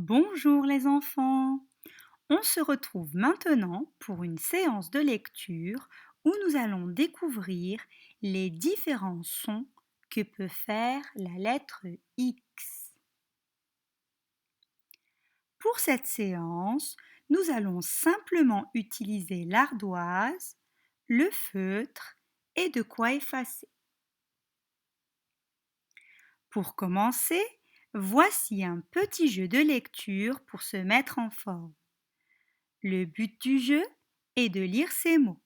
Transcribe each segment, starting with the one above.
Bonjour les enfants. On se retrouve maintenant pour une séance de lecture où nous allons découvrir les différents sons que peut faire la lettre X. Pour cette séance, nous allons simplement utiliser l'ardoise, le feutre et de quoi effacer. Pour commencer, voici un petit jeu de lecture pour se mettre en forme. Le but du jeu est de lire ces mots.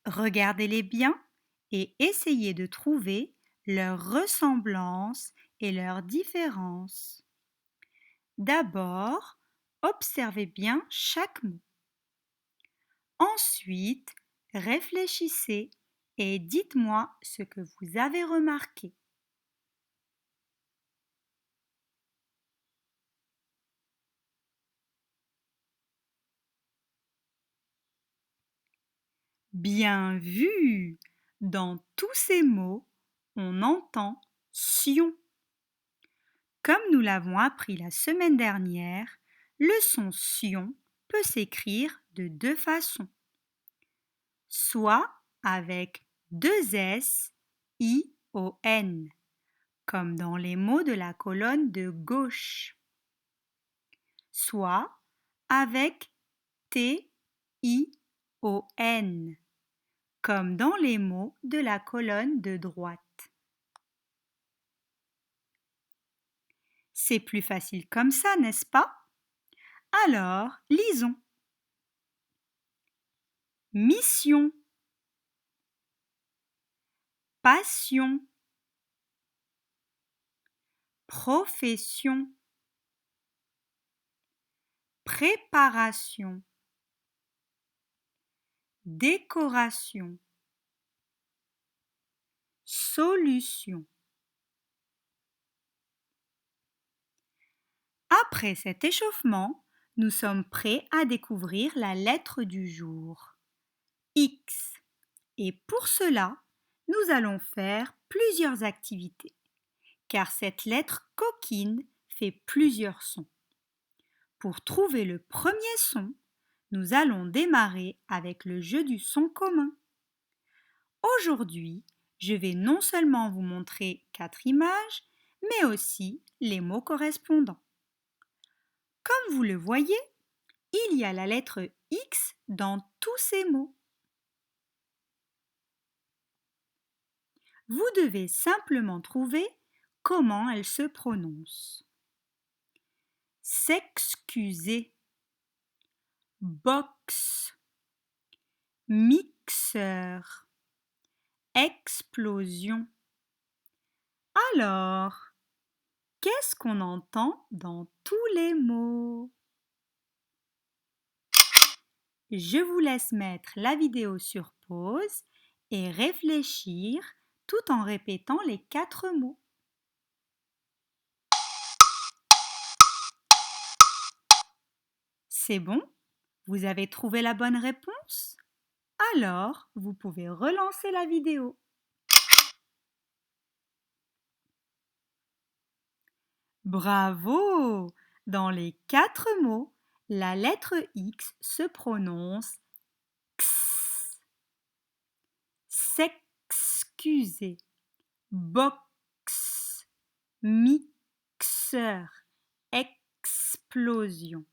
Regardez-les bien et essayez de trouver leurs ressemblances et leurs différences. D'abord, observez bien chaque mot. Ensuite, réfléchissez et dites-moi ce que vous avez remarqué. Bien vu! Dans tous ces mots, on entend sion. Comme nous l'avons appris la semaine dernière, le son sion peut s'écrire de deux façons. Soit avec deux S, I-O-N, comme dans les mots de la colonne de gauche. Soit avec T-I-O-N, comme dans les mots de la colonne de droite. C'est plus facile comme ça, n'est-ce pas? Alors, lisons. Mission, passion, profession, préparation, décoration, solution. Après cet échauffement, nous sommes prêts à découvrir la lettre du jour, X. Et pour cela, nous allons faire plusieurs activités, car cette lettre coquine fait plusieurs sons. Pour trouver le premier son, nous allons démarrer avec le jeu du son commun. Aujourd'hui, je vais non seulement vous montrer 4 images, mais aussi les mots correspondants. Comme vous le voyez, il y a la lettre X dans tous ces mots. Vous devez simplement trouver comment elle se prononce. S'excuser, box, mixeur, explosion. Alors, qu'est-ce qu'on entend dans tous les mots? Je vous laisse mettre la vidéo sur pause et réfléchir tout en répétant les 4 mots. C'est bon? Vous avez trouvé la bonne réponse? Alors, vous pouvez relancer la vidéo. Bravo! Dans les 4 mots, la lettre X se prononce X. S'excuser, box, mixeur, explosion.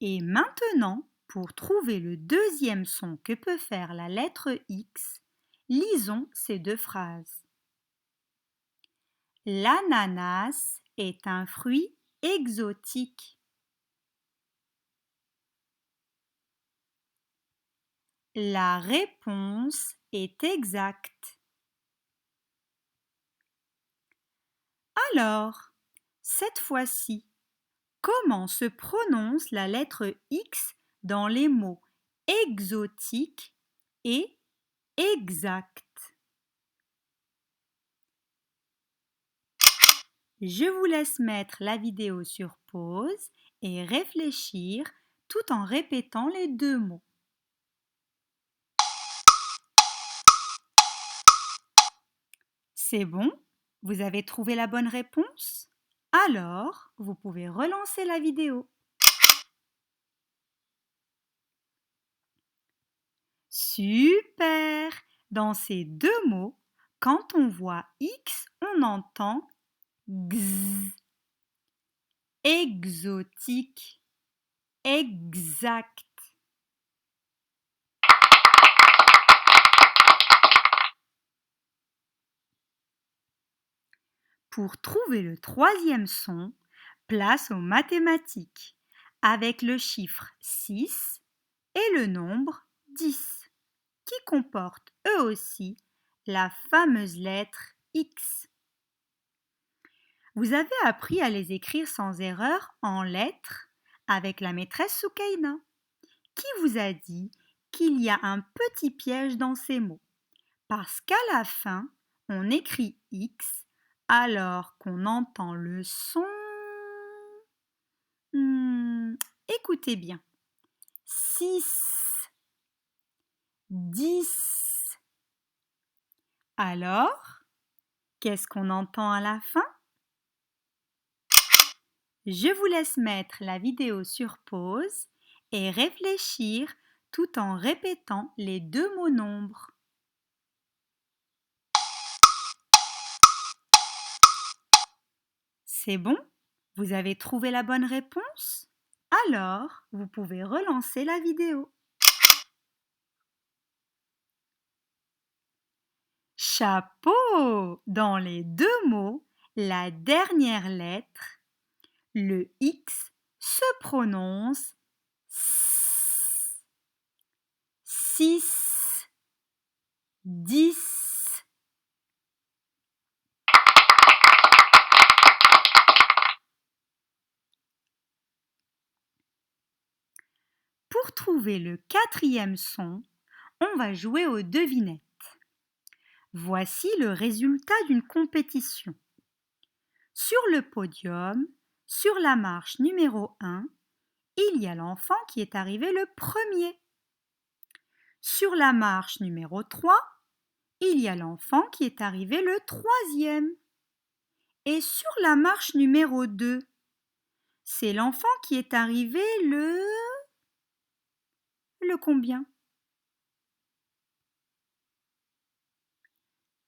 Et maintenant, pour trouver le deuxième son que peut faire la lettre X, lisons ces deux phrases. L'ananas est un fruit exotique. La réponse est exacte. Alors, cette fois-ci, comment se prononce la lettre X dans les mots exotique et exact? Je vous laisse mettre la vidéo sur pause et réfléchir tout en répétant les deux mots. C'est bon? Vous avez trouvé la bonne réponse? Alors, vous pouvez relancer la vidéo. Super! Dans ces deux mots, quand on voit X, on entend X. Exotique, exact. Pour trouver le troisième son, place aux mathématiques avec le chiffre 6 et le nombre 10, qui comportent eux aussi la fameuse lettre X. Vous avez appris à les écrire sans erreur en lettres avec la maîtresse Soukaina, qui vous a dit qu'il y a un petit piège dans ces mots, parce qu'à la fin, on écrit X alors qu'on entend le son. Écoutez bien. 6, 10. Alors, qu'est-ce qu'on entend à la fin? Je vous laisse mettre la vidéo sur pause et réfléchir tout en répétant les deux mots nombres. C'est bon? Vous avez trouvé la bonne réponse? Alors, vous pouvez relancer la vidéo. Chapeau! Dans les deux mots, la dernière lettre, le X, se prononce S. 6, 10. Pour trouver le quatrième son, on va jouer aux devinettes. Voici le résultat d'une compétition. Sur le podium, sur la marche numéro 1, il y a l'enfant qui est arrivé le premier. Sur la marche numéro 3, il y a l'enfant qui est arrivé le troisième. Et sur la marche numéro 2, c'est l'enfant qui est arrivé le combien?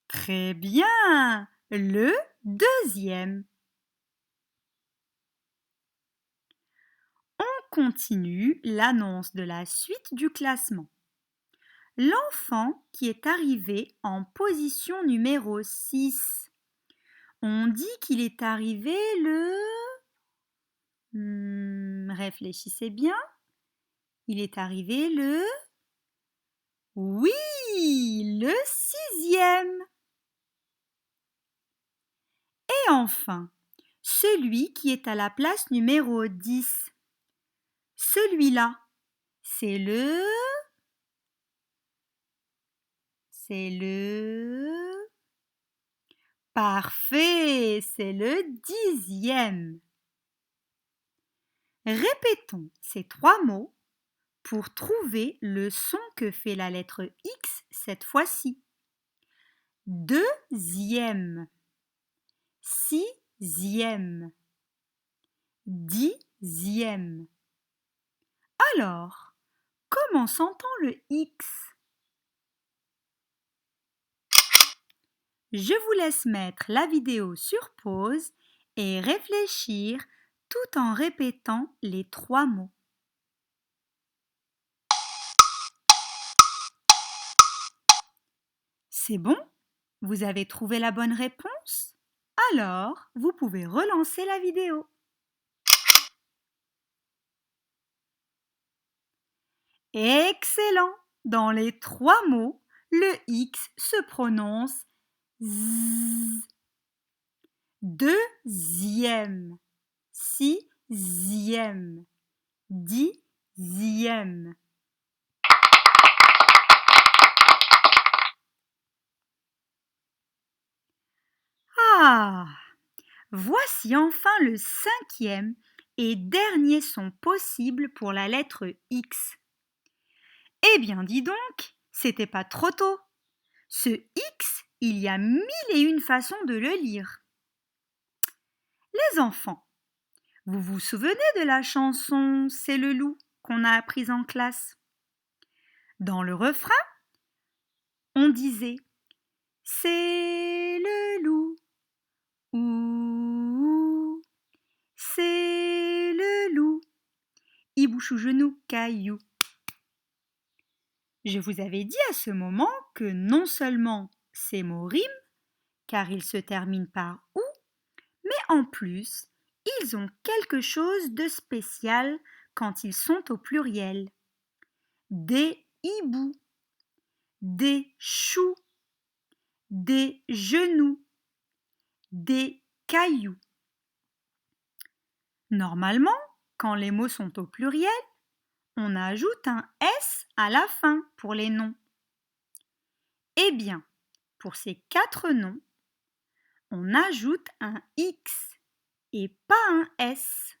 Très bien, le deuxième. On continue l'annonce de la suite du classement. L'enfant qui est arrivé en position numéro 6, on dit qu'il est arrivé le... réfléchissez bien. Il est arrivé le... Oui, le 6e. Et enfin, celui qui est à la place numéro 10. Celui-là, c'est le... Parfait, c'est le 10e. Répétons ces trois mots pour trouver le son que fait la lettre X cette fois-ci. Deuxième, sixième, dixième. Alors, comment s'entend le X? Je vous laisse mettre la vidéo sur pause et réfléchir tout en répétant les trois mots. C'est bon? Vous avez trouvé la bonne réponse? Alors, vous pouvez relancer la vidéo. Excellent! Dans les trois mots, le X se prononce Z. Deuxième, sixième, dixième. Ah! Voici enfin le cinquième et dernier son possible pour la lettre X. Eh bien, dis donc, c'était pas trop tôt. Ce X il y a 1001 façons de le lire. Les enfants, vous vous souvenez de la chanson C'est le loup qu'on a apprise en classe? Dans le refrain, on disait C'est le loup, ouh, c'est le loup, il bouche au genou caillou. Je vous avais dit à ce moment que non seulement ces mots riment, car ils se terminent par ou, mais en plus, ils ont quelque chose de spécial quand ils sont au pluriel. Des hiboux, des choux, des genoux, des cailloux. Normalement, quand les mots sont au pluriel, on ajoute un S à la fin pour les noms. Eh bien, pour ces 4 noms, on ajoute un X et pas un S.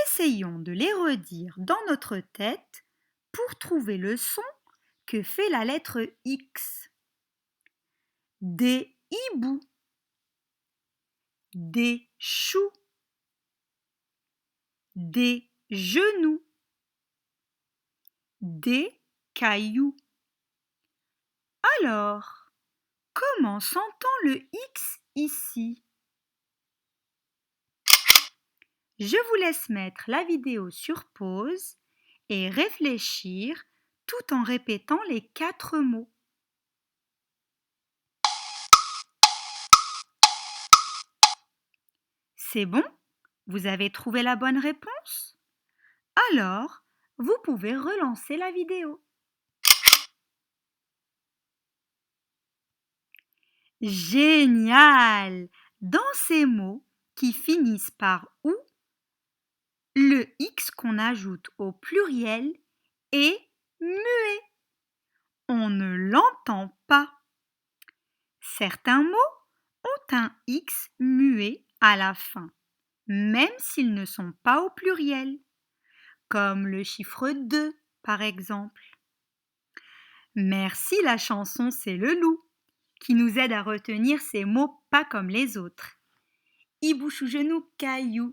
Essayons de les redire dans notre tête pour trouver le son que fait la lettre X. Des hiboux, des choux, des genoux, des cailloux. Alors, comment s'entend le X ici? Je vous laisse mettre la vidéo sur pause et réfléchir tout en répétant les 4 mots. C'est bon? Vous avez trouvé la bonne réponse? Alors, vous pouvez relancer la vidéo. Génial! Dans ces mots qui finissent par OU, le X qu'on ajoute au pluriel est muet. On ne l'entend pas. Certains mots ont un X muet à la fin, même s'ils ne sont pas au pluriel, comme le chiffre 2 par exemple. Merci la chanson C'est le loup, qui nous aide à retenir ces mots pas comme les autres. Il bouche au genou caillou.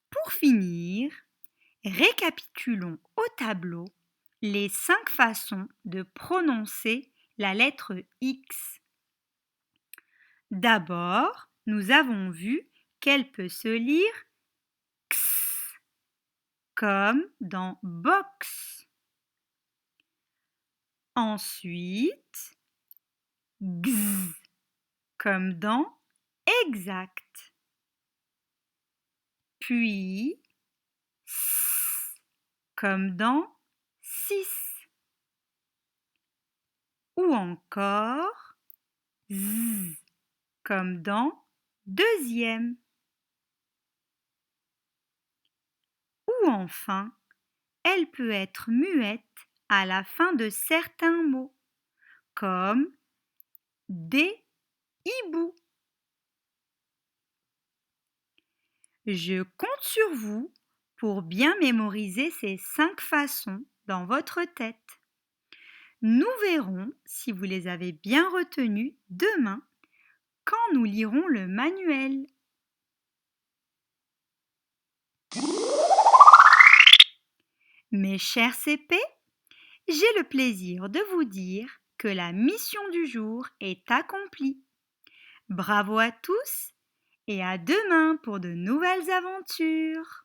Pour finir, récapitulons au tableau les 5 façons de prononcer la lettre X. D'abord, nous avons vu qu'elle peut se lire X, comme dans box. Ensuite, X, comme dans exact. Puis, S, comme dans 6. Ou encore, Z, comme dans deuxième. Ou enfin, elle peut être muette à la fin de certains mots, comme des hiboux. Je compte sur vous pour bien mémoriser ces 5 façons dans votre tête. Nous verrons si vous les avez bien retenues demain quand nous lirons le manuel. Mes chers CP, j'ai le plaisir de vous dire que la mission du jour est accomplie. Bravo à tous et à demain pour de nouvelles aventures.